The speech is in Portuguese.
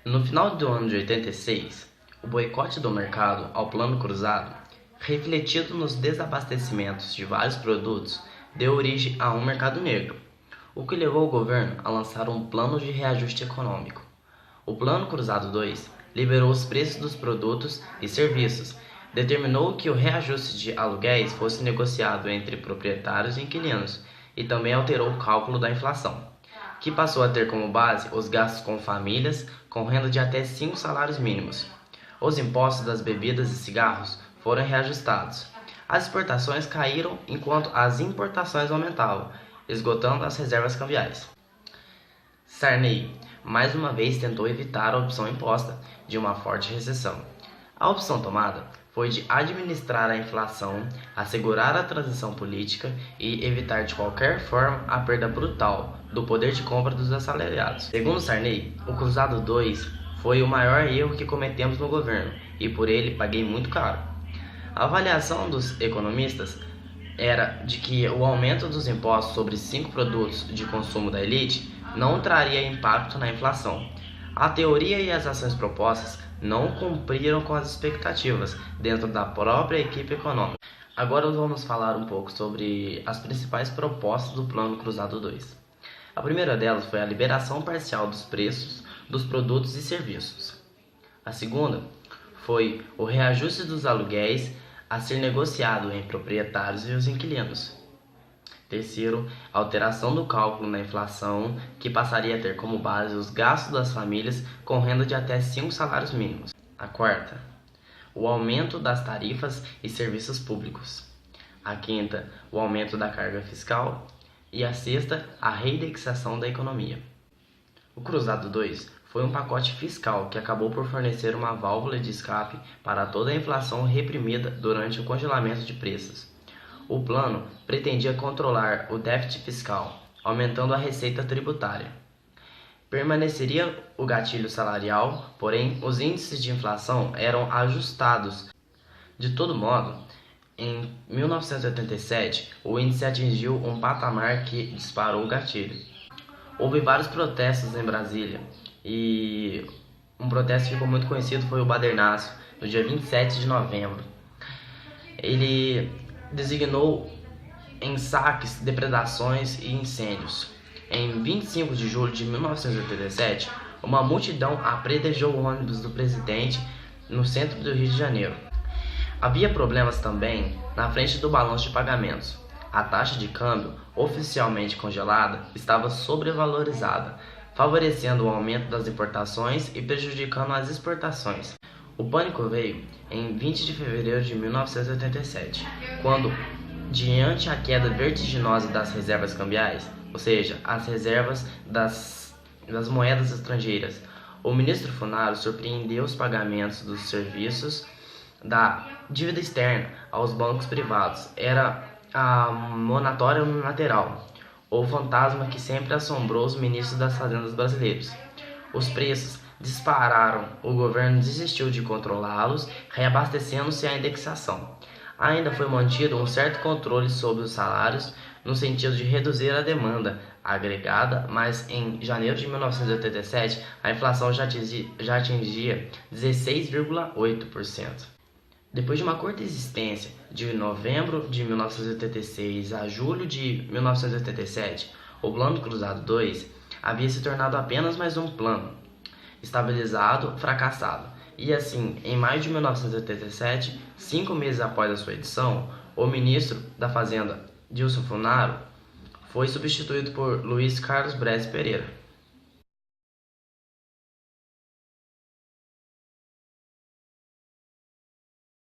No final do ano de 86, o boicote do mercado ao Plano Cruzado, refletido nos desabastecimentos de vários produtos, deu origem a um mercado negro, o que levou o governo a lançar um plano de reajuste econômico. O Plano Cruzado 2 liberou os preços dos produtos e serviços, determinou que o reajuste de aluguéis fosse negociado entre proprietários e inquilinos e também alterou o cálculo da inflação, que passou a ter como base os gastos com famílias com renda de até 5 salários mínimos. Os impostos das bebidas e cigarros foram reajustados. As exportações caíram enquanto as importações aumentavam, esgotando as reservas cambiais. Sarney, mais uma vez, tentou evitar a opção imposta de uma forte recessão. A opção tomada foi de administrar a inflação, assegurar a transição política e evitar de qualquer forma a perda brutal do poder de compra dos assalariados. Segundo Sarney, o Cruzado 2 foi o maior erro que cometemos no governo e por ele paguei muito caro. A avaliação dos economistas era de que o aumento dos impostos sobre 5 produtos de consumo da elite não traria impacto na inflação. A teoria e as ações propostas não cumpriram com as expectativas dentro da própria equipe econômica. Agora vamos falar um pouco sobre as principais propostas do Plano Cruzado 2. A primeira delas foi a liberação parcial dos preços dos produtos e serviços. A segunda foi o reajuste dos aluguéis a ser negociado entre proprietários e os inquilinos. Terceiro, a alteração do cálculo na inflação, que passaria a ter como base os gastos das famílias com renda de até 5 salários mínimos. A quarta, o aumento das tarifas e serviços públicos. A quinta, o aumento da carga fiscal. E a sexta, a reindexação da economia. O Cruzado 2 foi um pacote fiscal que acabou por fornecer uma válvula de escape para toda a inflação reprimida durante o congelamento de preços. O plano pretendia controlar o déficit fiscal, aumentando a receita tributária. Permaneceria o gatilho salarial, porém os índices de inflação eram ajustados. De todo modo, em 1987, o índice atingiu um patamar que disparou o gatilho. Houve vários protestos em Brasília e um protesto que ficou muito conhecido foi o Badernaço, no dia 27 de novembro. Ele designou em saques, depredações e incêndios. Em 25 de julho de 1987, uma multidão apredejou o ônibus do presidente no centro do Rio de Janeiro. Havia problemas também na frente do balanço de pagamentos. A taxa de câmbio, oficialmente congelada, estava sobrevalorizada, favorecendo o aumento das importações e prejudicando as exportações. O pânico veio em 20 de fevereiro de 1987, quando, diante a queda vertiginosa das reservas cambiais, ou seja, as reservas das moedas estrangeiras, o ministro Funaro surpreendeu os pagamentos dos serviços da dívida externa aos bancos privados. Era a moratória unilateral, ou fantasma que sempre assombrou os ministros das fazendas brasileiros. Os preços dispararam, o governo desistiu de controlá-los, reabastecendo-se à indexação. Ainda foi mantido um certo controle sobre os salários, no sentido de reduzir a demanda agregada, mas em janeiro de 1987 a inflação já atingia 16,8%. Depois de uma curta existência, de novembro de 1986 a julho de 1987, o Plano Cruzado 2 havia se tornado apenas mais um plano, estabilizado, fracassado. E assim, em maio de 1987, 5 meses após a sua edição, o ministro da Fazenda, Dilson Funaro, foi substituído por Luiz Carlos Bresse Pereira.